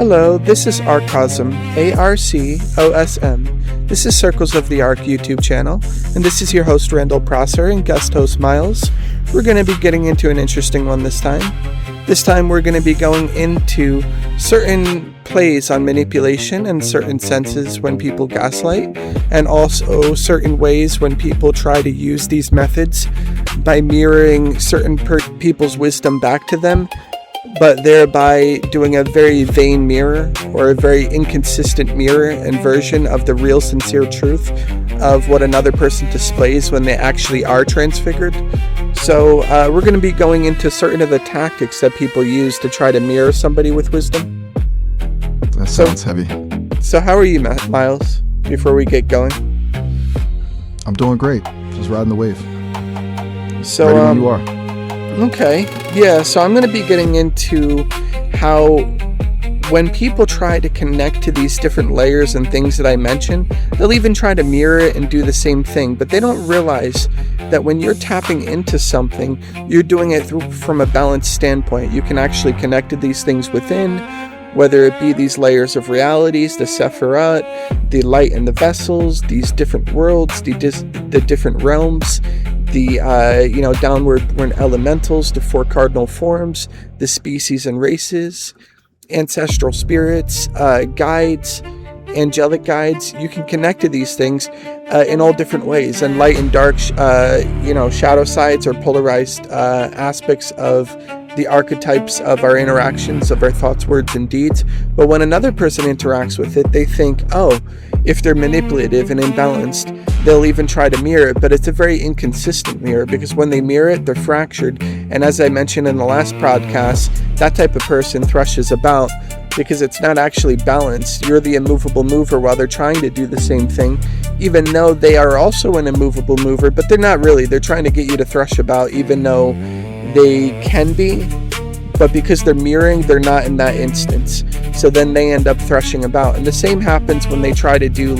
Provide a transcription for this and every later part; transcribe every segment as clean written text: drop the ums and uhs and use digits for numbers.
Hello, this is Arcosm, ARCOSM. This is Circles of the Arc YouTube channel, and this is your host Randall Prosser and guest host Miles. We're going to be getting into an interesting one this time. This time we're going to be going into certain plays on manipulation and certain senses when people gaslight, and also certain ways when people try to use these methods by mirroring certain people's wisdom back to them, but thereby doing a very vain mirror or a very inconsistent mirror and version of the real sincere truth of what another person displays when they actually are transfigured. So we're going to be going into certain of the tactics that people use to try to mirror somebody with wisdom. That sounds heavy. So how are you, Miles, before we get going? I'm doing great. Just riding the wave. So, ready when you are. Okay, yeah, so I'm going to be getting into how when people try to connect to these different layers and things that I mentioned, they'll even try to mirror it and do the same thing, but they don't realize that when you're tapping into something, you're doing it from a balanced standpoint. You can actually connect to these things within, whether it be these layers of realities, the Sephiroth, the light and the vessels, these different worlds, the different realms, the downward elementals, the four cardinal forms, the species and races, ancestral spirits, guides, angelic guides. You can connect to these things in all different ways, and light and dark, shadow sides or polarized aspects of the archetypes of our interactions, of our thoughts, words, and deeds. But when another person interacts with it, they think, if they're manipulative and imbalanced, they'll even try to mirror it, but it's a very inconsistent mirror, because when they mirror it, they're fractured. And as I mentioned in the last podcast, that type of person thrushes about because it's not actually balanced. You're the immovable mover while they're trying to do the same thing, even though they are also an immovable mover, but they're not really. They're trying to get you to thrush about, even though they can be, but because they're mirroring, they're not in that instance. So then they end up thrashing about. And the same happens when they try to do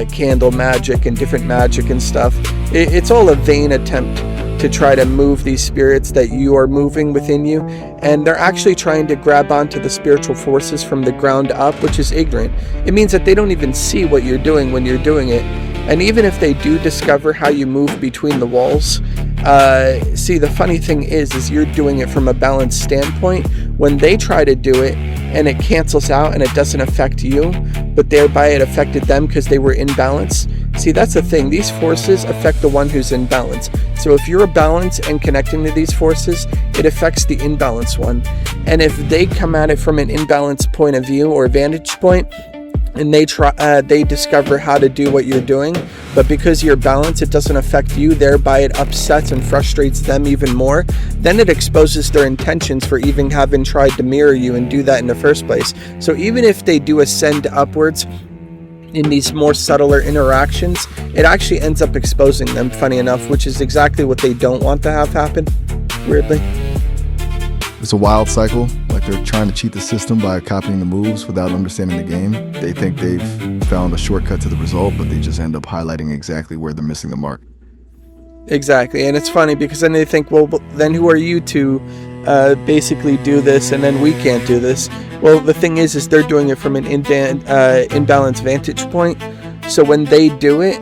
candle magic and different magic and stuff. It's all a vain attempt to try to move these spirits that you are moving within you, and they're actually trying to grab onto the spiritual forces from the ground up, which is ignorant. It means that they don't even see what you're doing when you're doing it. And even if they do discover how you move between the walls, the funny thing is you're doing it from a balanced standpoint. When they try to do it and it cancels out and it doesn't affect you, but thereby it affected them because they were in balance. See, that's the thing. These forces affect the one who's in balance. So if you're a balance and connecting to these forces, it affects the imbalanced one. And if they come at it from an imbalanced point of view or vantage point, and they discover how to do what you're doing, but because you're balanced, it doesn't affect you, thereby it upsets and frustrates them even more, then it exposes their intentions for even having tried to mirror you and do that in the first place. So even if they do ascend upwards in these more subtler interactions, it actually ends up exposing them, funny enough, which is exactly what they don't want to have happen, weirdly. It's a wild cycle. They're trying to cheat the system by copying the moves without understanding the game. They think they've found a shortcut to the result, but they just end up highlighting exactly where they're missing the mark. Exactly, and it's funny because then they think, well, then who are you to basically do this, and then we can't do this? Well, the thing is they're doing it from an imbalanced vantage point. So when they do it,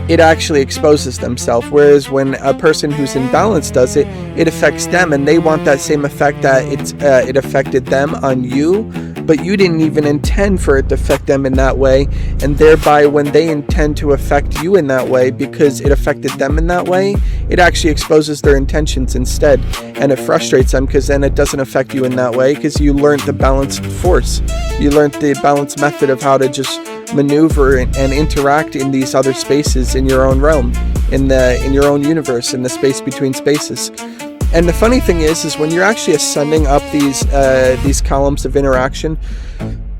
it actually exposes themselves, whereas when a person who's in balance does it, it affects them, and they want that same effect that it affected them on you, but you didn't even intend for it to affect them in that way, and thereby when they intend to affect you in that way because it affected them in that way, it actually exposes their intentions instead, and it frustrates them because then it doesn't affect you in that way because you learned the balanced force. You learned the balanced method of how to just maneuver and interact in these other spaces in your own realm, in your own universe, in the space between spaces. And the funny thing is when you're actually ascending up these columns of interaction,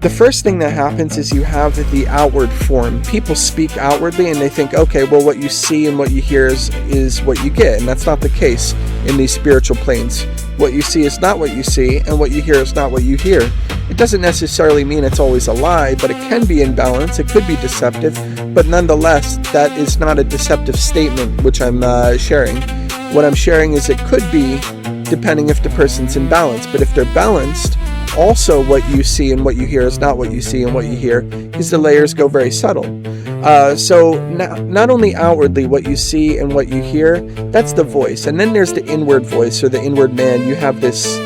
the first thing that happens is you have the outward form. People speak outwardly and they think, okay, well, what you see and what you hear is what you get, and that's not the case in these spiritual planes. What you see is not what you see, and what you hear is not what you hear. It doesn't necessarily mean it's always a lie, but it can be in balance, it could be deceptive, but nonetheless, that is not a deceptive statement which I'm sharing. What I'm sharing is it could be, depending if the person's in balance, but if they're balanced, also what you see and what you hear is not what you see and what you hear, because the layers go very subtle. So not only outwardly what you see and what you hear, that's the voice. And then there's the inward voice, or the inward man. You have this,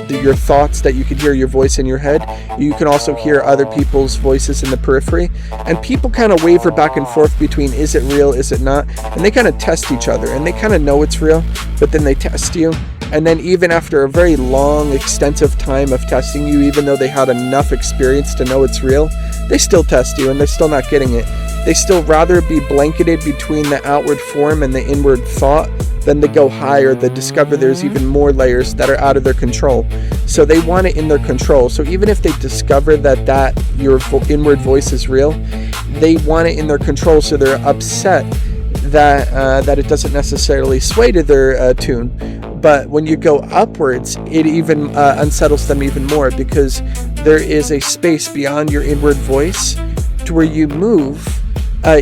your thoughts that you can hear your voice in your head. You can also hear other people's voices in the periphery. And people kind of waver back and forth between, is it real, is it not? And they kind of test each other, and they kind of know it's real, but then they test you. And then even after a very long, extensive time of testing you, even though they had enough experience to know it's real, they still test you, and they're still not getting it. They still rather be blanketed between the outward form and the inward thought than to go higher, to discover there's even more layers that are out of their control. So they want it in their control. So even if they discover that your inward voice is real, they want it in their control, so they're upset that it doesn't necessarily sway to their tune. But when you go upwards, it even unsettles them even more, because there is a space beyond your inward voice to where you move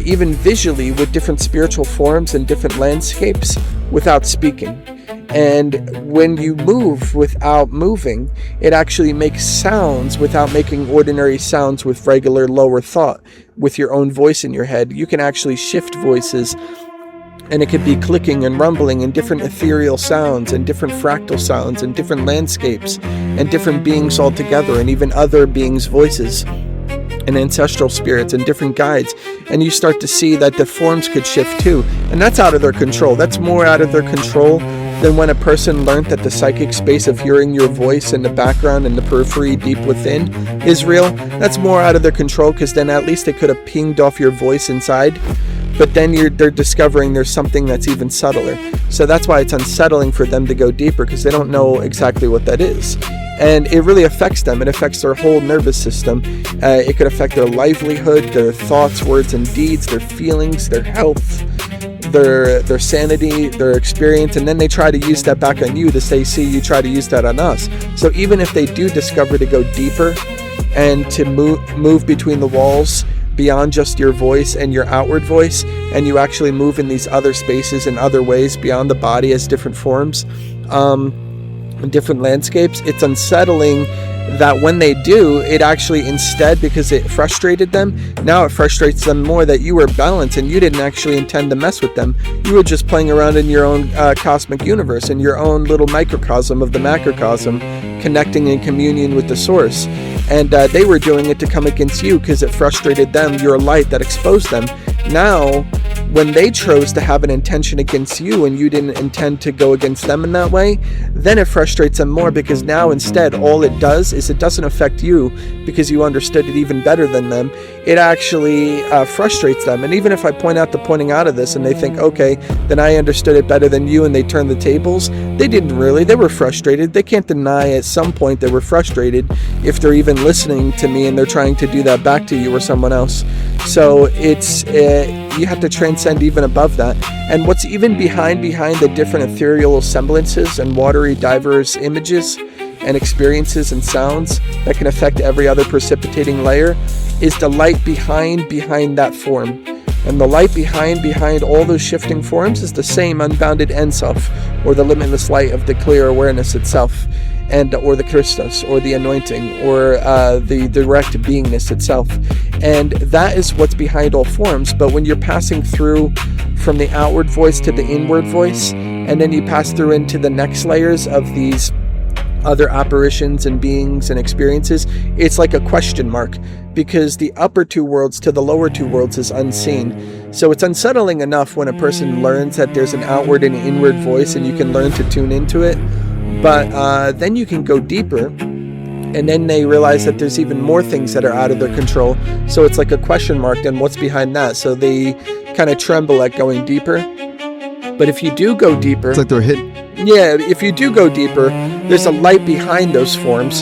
even visually with different spiritual forms and different landscapes without speaking. And when you move without moving, it actually makes sounds without making ordinary sounds with regular lower thought. With your own voice in your head, you can actually shift voices, and it could be clicking and rumbling and different ethereal sounds and different fractal sounds and different landscapes and different beings all together, and even other beings' voices and ancestral spirits and different guides. And you start to see that the forms could shift too, and that's out of their control. That's more out of their control than when a person learned that the psychic space of hearing your voice in the background and the periphery deep within is real. That's more out of their control, because then at least they could have pinged off your voice inside. But then they're discovering there's something that's even subtler. So that's why it's unsettling for them to go deeper, because they don't know exactly what that is. And it really affects them. It affects their whole nervous system. It could affect their livelihood, their thoughts, words, and deeds, their feelings, their health, their sanity, their experience. And then they try to use that back on you to say, see, you try to use that on us. So even if they do discover to go deeper and to move between the walls, beyond just your voice and your outward voice, and you actually move in these other spaces in other ways beyond the body as different forms, different landscapes, it's unsettling that when they do, it actually instead, because it frustrated them, now it frustrates them more that you were balanced and you didn't actually intend to mess with them. You were just playing around in your own cosmic universe, in your own little microcosm of the macrocosm, connecting in communion with the source. And they were doing it to come against you because it frustrated them, your light that exposed them. Now, when they chose to have an intention against you and you didn't intend to go against them in that way, then it frustrates them more, because now instead all it does is it doesn't affect you because you understood it even better than them. It actually frustrates them. And even if I point out the pointing out of this and they think, okay, then I understood it better than you, and they turn the tables, they didn't really. They were frustrated. They can't deny at some point they were frustrated if they're even listening to me and they're trying to do that back to you or someone else. So it's you have to transcend even above that. And what's even behind the different ethereal semblances and watery diverse images and experiences and sounds that can affect every other precipitating layer is the light behind that form. And the light behind all those shifting forms is the same unbounded end self, or the limitless light of the clear awareness itself, and or the Christus, or the anointing, or the direct beingness itself. And that is what's behind all forms. But when you're passing through from the outward voice to the inward voice, and then you pass through into the next layers of these other apparitions and beings and experiences, it's like a question mark, because the upper two worlds to the lower two worlds is unseen. So it's unsettling enough when a person learns that there's an outward and inward voice and you can learn to tune into it. But then you can go deeper, and then they realize that there's even more things that are out of their control. So it's like a question mark, then what's behind that? So they kind of tremble at going deeper. But if you do go deeper, It's like they're hit. yeah, if you do go deeper, there's a light behind those forms.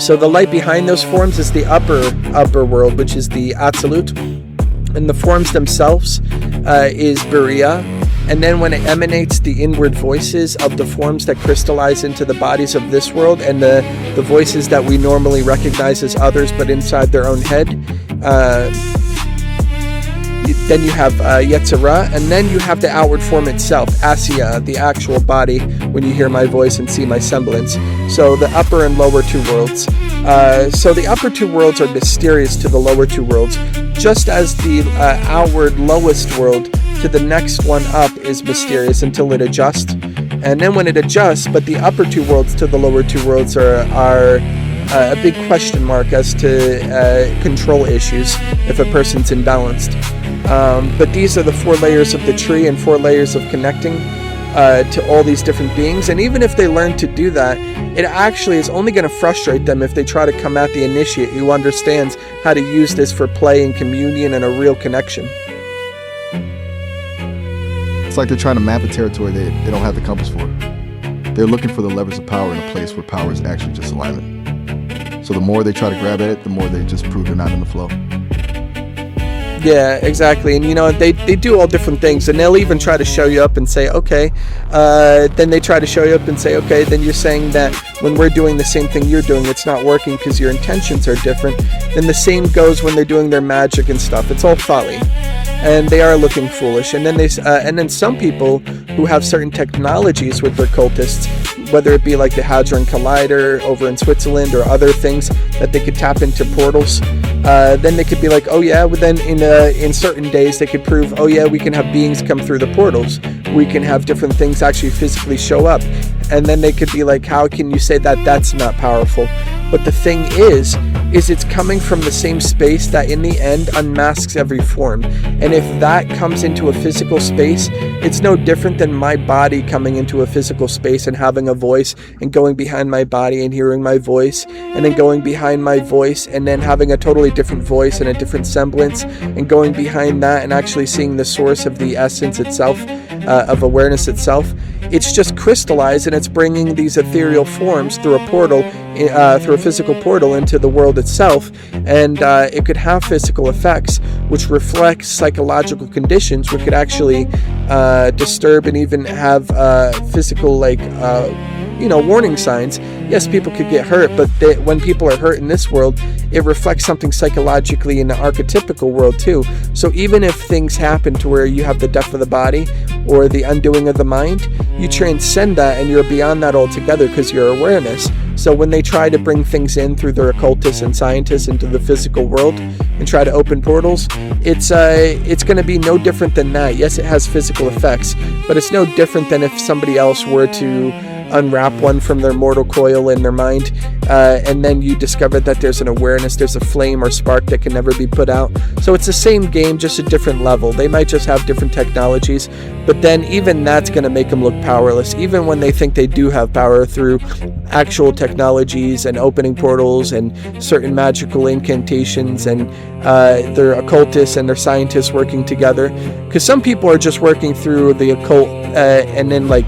So the light behind those forms is the upper world, which is the absolute. And the forms themselves is Buriya. And then when it emanates the inward voices of the forms that crystallize into the bodies of this world, and the voices that we normally recognize as others but inside their own head, then you have Yetzirah, and then you have the outward form itself, Asiya, the actual body, when you hear my voice and see my semblance. So the upper and lower two worlds. So the upper two worlds are mysterious to the lower two worlds, just as the outward lowest world to the next one up is mysterious until it adjusts. And then when it adjusts, but the upper two worlds to the lower two worlds are a big question mark as to control issues if a person's imbalanced. But these are the 4 layers of the tree and 4 layers of connecting to all these different beings. And even if they learn to do that, it actually is only going to frustrate them if they try to come at the initiate who understands how to use this for play and communion and a real connection. It's like they're trying to map a territory they don't have the compass for. They're looking for the levers of power in a place where power is actually just alignment. So the more they try to grab at it, the more they just prove they're not in the flow. Yeah, exactly. And they do all different things, and they'll even try to show you up and say, okay, then they try to show you up and say, okay, then you're saying that when we're doing the same thing you're doing, it's not working because your intentions are different. Then the same goes when they're doing their magic and stuff. It's all folly. And they are looking foolish. And then some people who have certain technologies with their cultists, whether it be like the Hadron Collider over in Switzerland or other things that they could tap into portals, then they could be like, oh yeah, well then in certain days they could prove, oh yeah, we can have beings come through the portals. We can have different things actually physically show up. And then they could be like, how can you say that that's not powerful? But the thing is it's coming from the same space that in the end unmasks every form. And if that comes into a physical space, it's no different than my body coming into a physical space and having a voice and going behind my body and hearing my voice and then going behind my voice and then having a totally different voice and a different semblance and going behind that and actually seeing the source of the essence itself, of awareness itself. It's just crystallized and it's bringing these ethereal forms through a portal, through a physical portal into the world itself, and it could have physical effects which reflect psychological conditions which could actually disturb and even have physical warning signs. Yes, people could get hurt, but when people are hurt in this world, it reflects something psychologically in the archetypical world too. So even if things happen to where you have the death of the body or the undoing of the mind, you transcend that and you're beyond that altogether because you're awareness. So when they try to bring things in through their occultists and scientists into the physical world and try to open portals, it's going to be no different than that. Yes, it has physical effects, but it's no different than if somebody else were to unwrap one from their mortal coil in their mind, and then you discover that there's an awareness, there's a flame or spark that can never be put out. So it's the same game, just a different level. They might just have different technologies, but then even that's going to make them look powerless, even when they think they do have power through actual technologies and opening portals and certain magical incantations and their occultists and their scientists working together. Because some people are just working through the occult and then like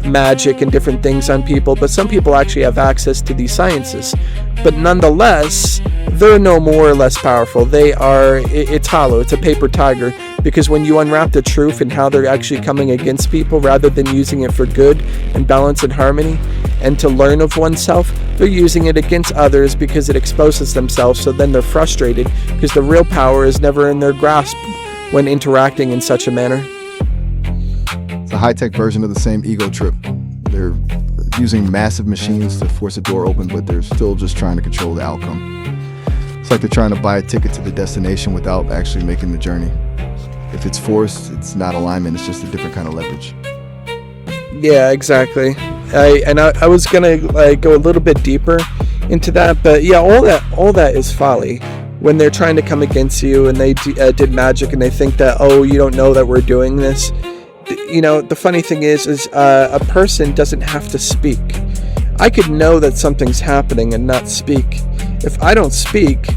magic and different things on people, but some people actually have access to these sciences. But nonetheless, they're no more or less powerful. It's hollow, it's a paper tiger, because when you unwrap the truth and how they're actually coming against people rather than using it for good and balance and harmony and to learn of oneself, they're using it against others because it exposes themselves. So then they're frustrated because the real power is never in their grasp when interacting in such a manner. It's a high-tech version of the same ego trip. They're using massive machines to force a door open, but they're still just trying to control the outcome. It's like they're trying to buy a ticket to the destination without actually making the journey. If it's forced, it's not alignment, it's just a different kind of leverage. Yeah, exactly. I was gonna go a little bit deeper into that, but yeah, all that is folly. When they're trying to come against you and they did magic and they think that, oh, you don't know that we're doing this. The funny thing is a person doesn't have to speak. I could know that something's happening and not speak. If I don't speak,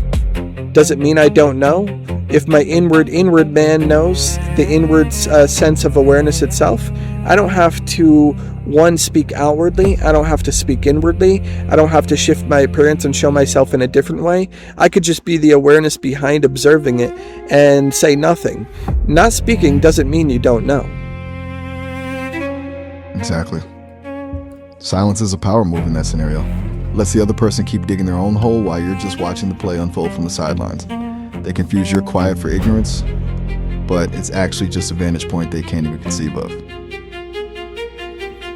does it mean I don't know? If my inward man knows, the inward sense of awareness itself, I don't have to, one, speak outwardly. I don't have to speak inwardly. I don't have to shift my appearance and show myself in a different way. I could just be the awareness behind observing it and say nothing. Not speaking doesn't mean you don't know. Exactly. Silence is a power move in that scenario. Lets the other person keep digging their own hole while you're just watching the play unfold from the sidelines. They confuse your quiet for ignorance, but it's actually just a vantage point they can't even conceive of.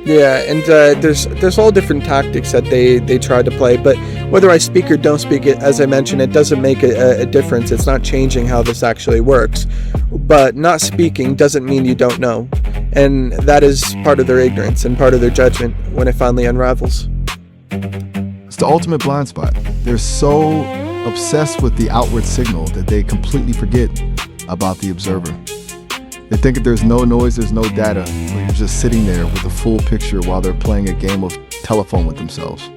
Yeah, and there's all different tactics that they try to play, but whether I speak or don't speak, it, as I mentioned, it doesn't make a difference. It's not changing how this actually works. But not speaking doesn't mean you don't know, and that is part of their ignorance and part of their judgment when it finally unravels. It's the ultimate blind spot. They're so obsessed with the outward signal that they completely forget about the observer. They think if there's no noise, there's no data, or you're just sitting there with a full picture while they're playing a game of telephone with themselves.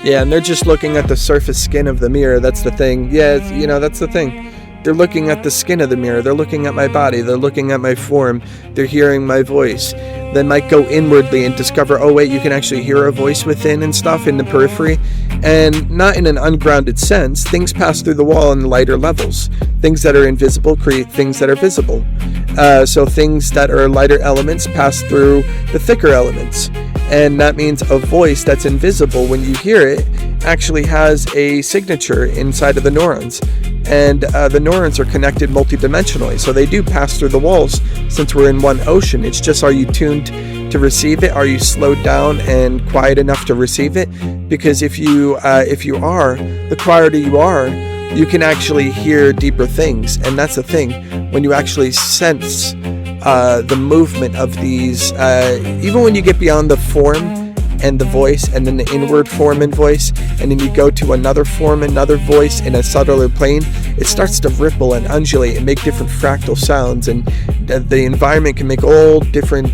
Yeah, and they're just looking at the surface skin of the mirror. That's the thing. Yeah, that's the thing. They're looking at the skin of the mirror. They're looking at my body. They're looking at my form. They're hearing my voice. Then might go inwardly and discover, oh wait, you can actually hear a voice within and stuff in the periphery. And not in an ungrounded sense. Things pass through the wall on lighter levels. Things that are invisible create things that are visible. So things that are lighter elements pass through the thicker elements. And that means a voice that's invisible, when you hear it, actually has a signature inside of the neurons. And the neurons are connected multidimensionally, so they do pass through the walls since we're in one ocean. It's just, are you tuned to receive it? Are you slowed down and quiet enough to receive it? Because if you are, the quieter you are, you can actually hear deeper things. And that's the thing, when you actually sense the movement of these, even when you get beyond the form and the voice, and then the inward form and voice, and then you go to another form, another voice in a subtler plane, it starts to ripple and undulate and make different fractal sounds, and the environment can make all different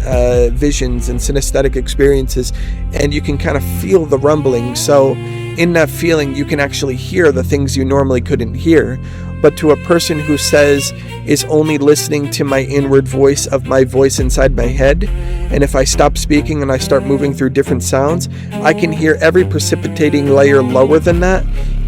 visions and synesthetic experiences, and you can kind of feel the rumbling. So in that feeling, you can actually hear the things you normally couldn't hear. But to a person who is only listening to my inward voice of my voice inside my head, and if I stop speaking and I start moving through different sounds, I can hear every precipitating layer lower than that,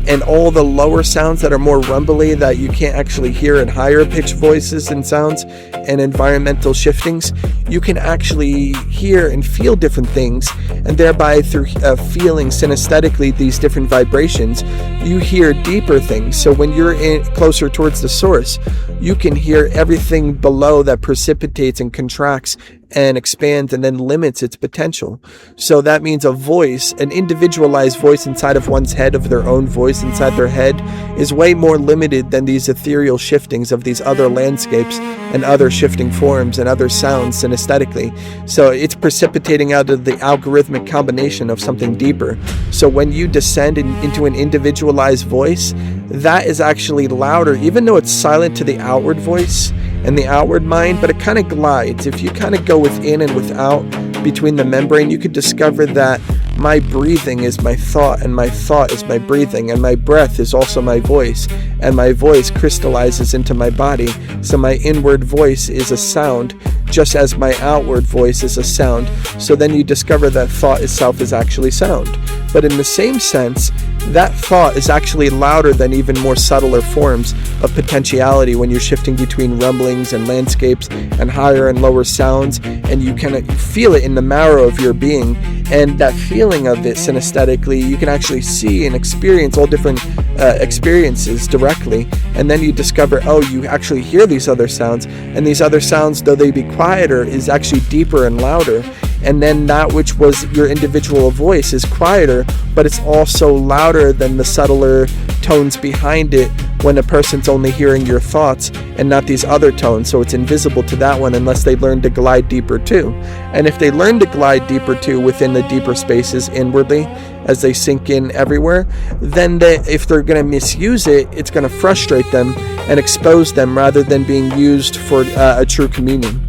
and all the lower sounds that are more rumbly that you can't actually hear in higher pitched voices and sounds and environmental shiftings, you can actually hear and feel different things, and thereby through feeling synesthetically these different vibrations, you hear deeper things. So when you're closer towards the source, you can hear everything below that precipitates and contracts and expands and then limits its potential. So that means a voice, an individualized voice inside of one's head, of their own voice inside their head, is way more limited than these ethereal shiftings of these other landscapes and other shifting forms and other sounds synesthetically. So it's precipitating out of the algorithmic combination of something deeper. So when you descend into an individualized voice, that is actually louder, even though it's silent to the outward voice and the outward mind, but it kind of glides. If you kind of go within and without between the membrane, you could discover that my breathing is my thought, and my thought is my breathing, and my breath is also my voice, and my voice crystallizes into my body. So my inward voice is a sound, just as my outward voice is a sound. So then you discover that thought itself is actually sound. But in the same sense, that thought is actually louder than even more subtler forms of potentiality when you're shifting between rumblings and landscapes and higher and lower sounds, and you kind of feel it in the marrow of your being. And that feeling of it synesthetically, you can actually see and experience all different experiences directly. And then you discover, oh, you actually hear these other sounds, and these other sounds, though they be quieter, is actually deeper and louder. And then that which was your individual voice is quieter, but it's also louder than the subtler tones behind it when a person's only hearing your thoughts and not these other tones. So it's invisible to that one unless they learn to glide deeper too. And if they learn to glide deeper too within the deeper spaces inwardly, as they sink in everywhere, then if they're going to misuse it, it's going to frustrate them and expose them rather than being used for a true communion.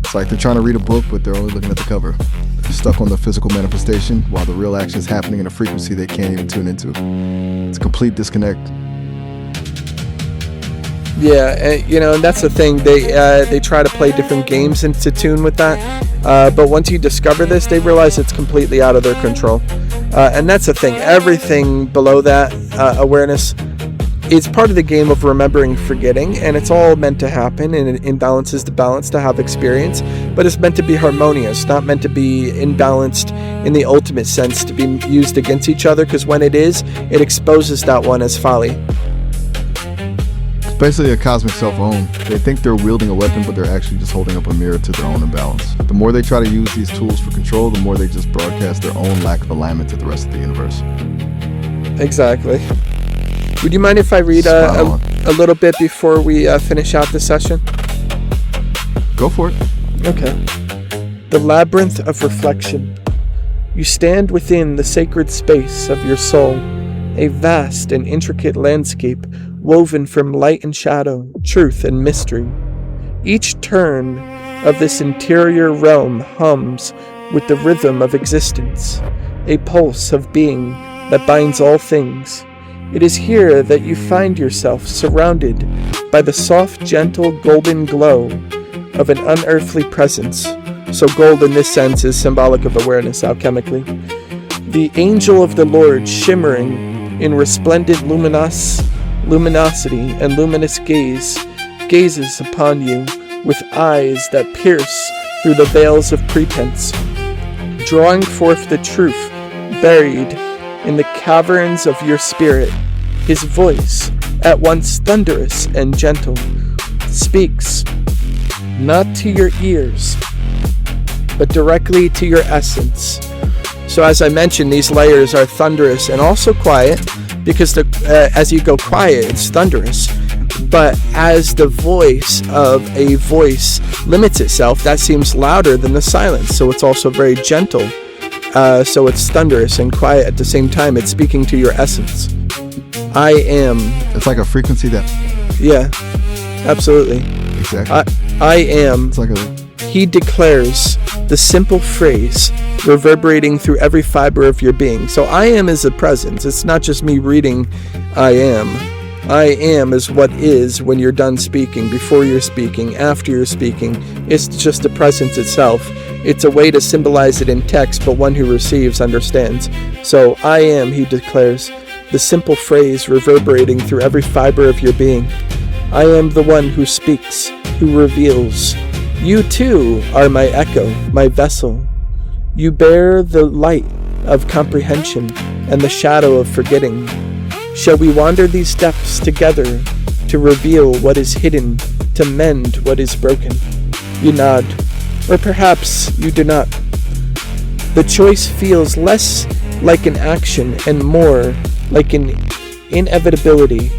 It's like they're trying to read a book, but they're only looking at the cover. They're stuck on the physical manifestation while the real action is happening in a frequency they can't even tune into. It's a complete disconnect. Yeah, and that's the thing. They try to play different games and to tune with that. But once you discover this, they realize it's completely out of their control. And that's the thing. Everything below that awareness is part of the game of remembering, forgetting, and it's all meant to happen, and it imbalances the balance to have experience, but it's meant to be harmonious, not meant to be imbalanced in the ultimate sense, to be used against each other, because when it is, it exposes that one as folly. Basically a cosmic self-own. They think they're wielding a weapon, but they're actually just holding up a mirror to their own imbalance. The more they try to use these tools for control, the more they just broadcast their own lack of alignment to the rest of the universe. Exactly. Would you mind if I read a little bit before we finish out the session? Go for it. Okay. The labyrinth of reflection. You stand within the sacred space of your soul, a vast and intricate landscape woven from light and shadow, truth and mystery. Each turn of this interior realm hums with the rhythm of existence, a pulse of being that binds all things. It is here that you find yourself surrounded by the soft, gentle, golden glow of an unearthly presence. So gold in this sense is symbolic of awareness alchemically. The angel of the Lord, shimmering in resplendent luminosity and luminous gaze, gazes upon you with eyes that pierce through the veils of pretense, drawing forth the truth buried in the caverns of your spirit. His voice, at once thunderous and gentle, speaks not to your ears, but directly to your essence. So as I mentioned, these layers are thunderous and also quiet, because as you go quiet, it's thunderous. But as the voice of a voice limits itself, that seems louder than the silence. So it's also very gentle. So it's thunderous and quiet at the same time. It's speaking to your essence. I am. It's like a frequency that... Yeah, absolutely. Exactly. I am. It's like He declares the simple phrase reverberating through every fiber of your being. So I am is a presence. It's not just me reading I am. I am is what is when you're done speaking, before you're speaking, after you're speaking. It's just the presence itself. It's a way to symbolize it in text, but one who receives understands. So I am, he declares, the simple phrase reverberating through every fiber of your being. I am the one who speaks, who reveals. You too are my echo, my vessel. You bear the light of comprehension and the shadow of forgetting. Shall we wander these depths together to reveal what is hidden, to mend what is broken? You nod, or perhaps you do not. The choice feels less like an action and more like an inevitability,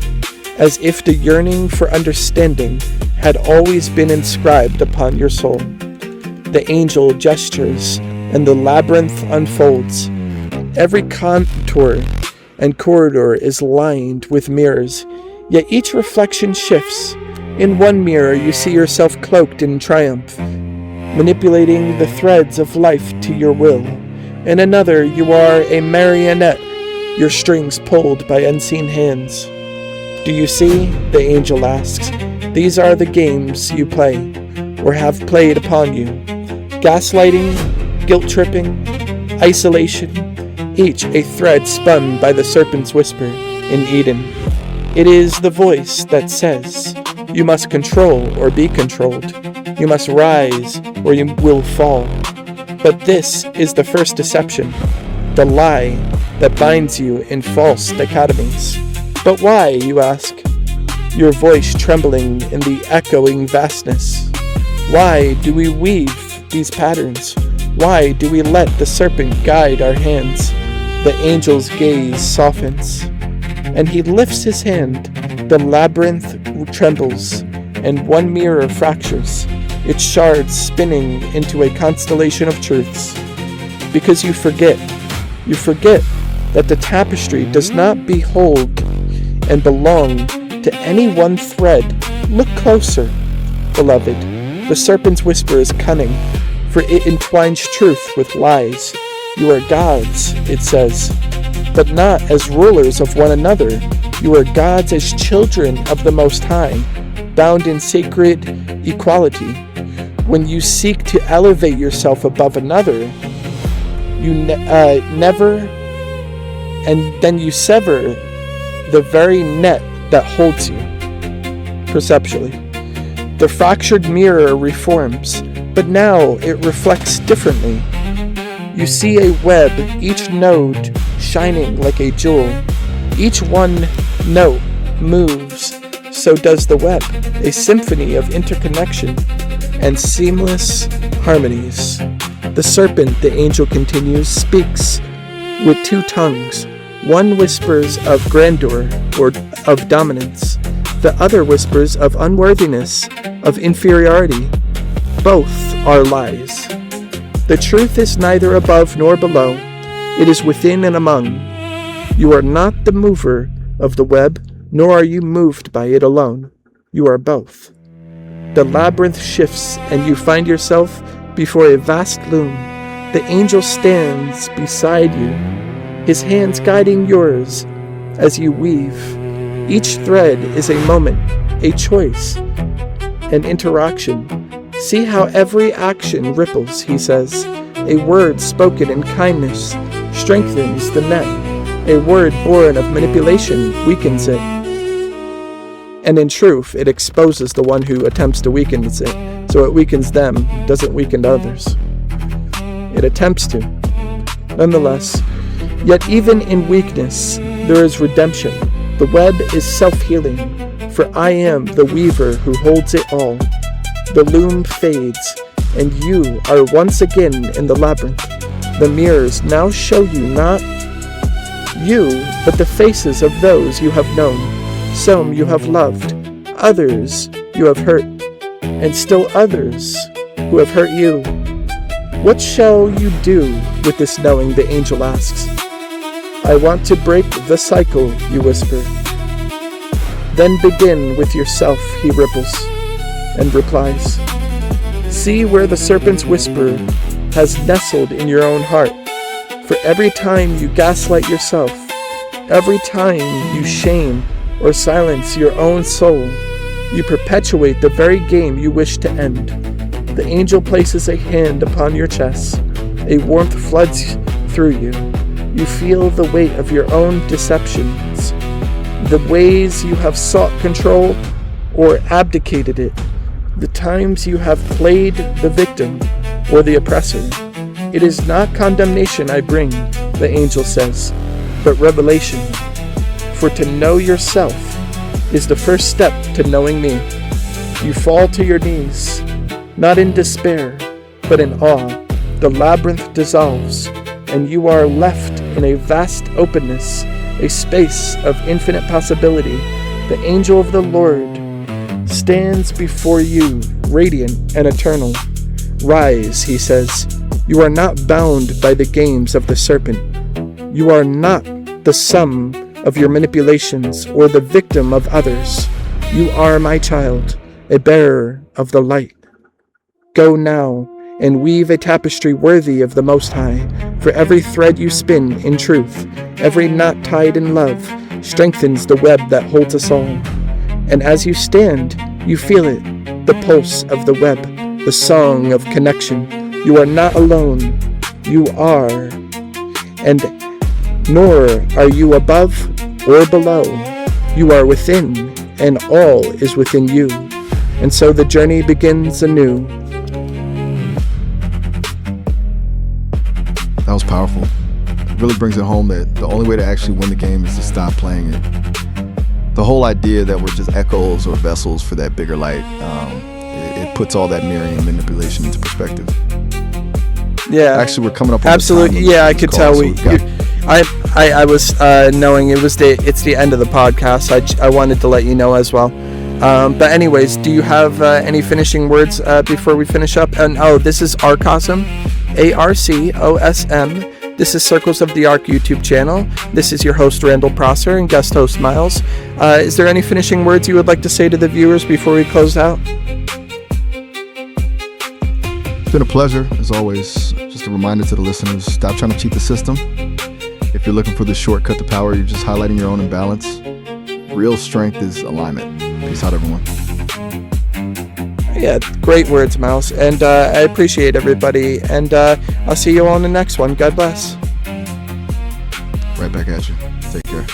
as if the yearning for understanding had always been inscribed upon your soul. The angel gestures, and the labyrinth unfolds. Every contour and corridor is lined with mirrors, yet each reflection shifts. In one mirror you see yourself cloaked in triumph, manipulating the threads of life to your will. In another you are a marionette, your strings pulled by unseen hands. Do you see? The angel asks. These are the games you play, or have played upon you. Gaslighting, guilt-tripping, isolation, each a thread spun by the serpent's whisper in Eden. It is the voice that says, you must control or be controlled. You must rise or you will fall. But this is the first deception, the lie that binds you in false dichotomies. But why, you ask, your voice trembling in the echoing vastness? Why do we weave these patterns? Why do we let the serpent guide our hands? The angel's gaze softens, and he lifts his hand. The labyrinth trembles, and one mirror fractures, its shards spinning into a constellation of truths. Because you forget that the tapestry does not behold and belong to any one thread. Look closer, beloved. The serpent's whisper is cunning, for it entwines truth with lies. You are gods, it says, but not as rulers of one another. You are gods as children of the Most High, bound in sacred equality. When you seek to elevate yourself above another, you never, and then you sever the very net that holds you. Perceptually, the fractured mirror reforms, but now it reflects differently. You see a web, each node shining like a jewel. Each one note moves, so does the web, a symphony of interconnection and seamless harmonies. The serpent, the angel continues, speaks with two tongues. One whispers of grandeur or of dominance. The other whispers of unworthiness, of inferiority. Both are lies. The truth is neither above nor below. It is within and among. You are not the mover of the web, nor are you moved by it alone. You are both. The labyrinth shifts, and you find yourself before a vast loom. The angel stands beside you, his hands guiding yours as you weave. Each thread is a moment, a choice, an interaction. See how every action ripples, he says. A word spoken in kindness strengthens the net. A word born of manipulation weakens it. And in truth, it exposes the one who attempts to weaken it, so it weakens them, doesn't weaken others. It attempts to. Nonetheless, yet even in weakness, there is redemption. The web is self-healing, for I am the weaver who holds it all. The loom fades, and you are once again in the labyrinth. The mirrors now show you not you, but the faces of those you have known. Some you have loved, others you have hurt, and still others who have hurt you. What shall you do with this knowing, the angel asks. I want to break the cycle, you whisper. Then begin with yourself, he ripples, and replies. See where the serpent's whisper has nestled in your own heart. For every time you gaslight yourself, every time you shame or silence your own soul, you perpetuate the very game you wish to end. The angel places a hand upon your chest. A warmth floods through you. You feel the weight of your own deceptions, the ways you have sought control or abdicated it, the times you have played the victim or the oppressor. It is not condemnation I bring, the angel says, but revelation. For to know yourself is the first step to knowing me. You fall to your knees, not in despair, but in awe. The labyrinth dissolves, and you are left in a vast openness, a space of infinite possibility. The angel of the Lord stands before you, radiant and eternal. Rise, he says. You are not bound by the games of the serpent. You are not the sum of your manipulations or the victim of others. You are my child, a bearer of the light. Go now and weave a tapestry worthy of the Most High. For every thread you spin in truth, every knot tied in love, strengthens the web that holds us all. And as you stand, you feel it, the pulse of the web, the song of connection. You are not alone. You are. And nor are you above or below. You are within, and all is within you. And so the journey begins anew. That was powerful. It really brings it home that the only way to actually win the game is to stop playing it. The whole idea that we're just echoes or vessels for that bigger light, it puts all that mirroring and manipulation into perspective. Yeah. Actually, we're coming up on absolutely. Yeah, I could tell. I was knowing it's the end of the podcast. I wanted to let you know as well. But anyways, do you have any finishing words before we finish up? And this is Arcosm, ARCOSM. This is Circles of the Arc YouTube channel. This is your host Randall Prosser and guest host Miles. Is there any finishing words you would like to say to the viewers before we close out? It's been a pleasure, as always. Just a reminder to the listeners, stop trying to cheat the system. If you're looking for the shortcut to power, you're just highlighting your own imbalance. Real strength is alignment. Peace out, everyone. Yeah, great words, Miles. And I appreciate everybody. And I'll see you all in the next one. God bless. Right back at you. Take care.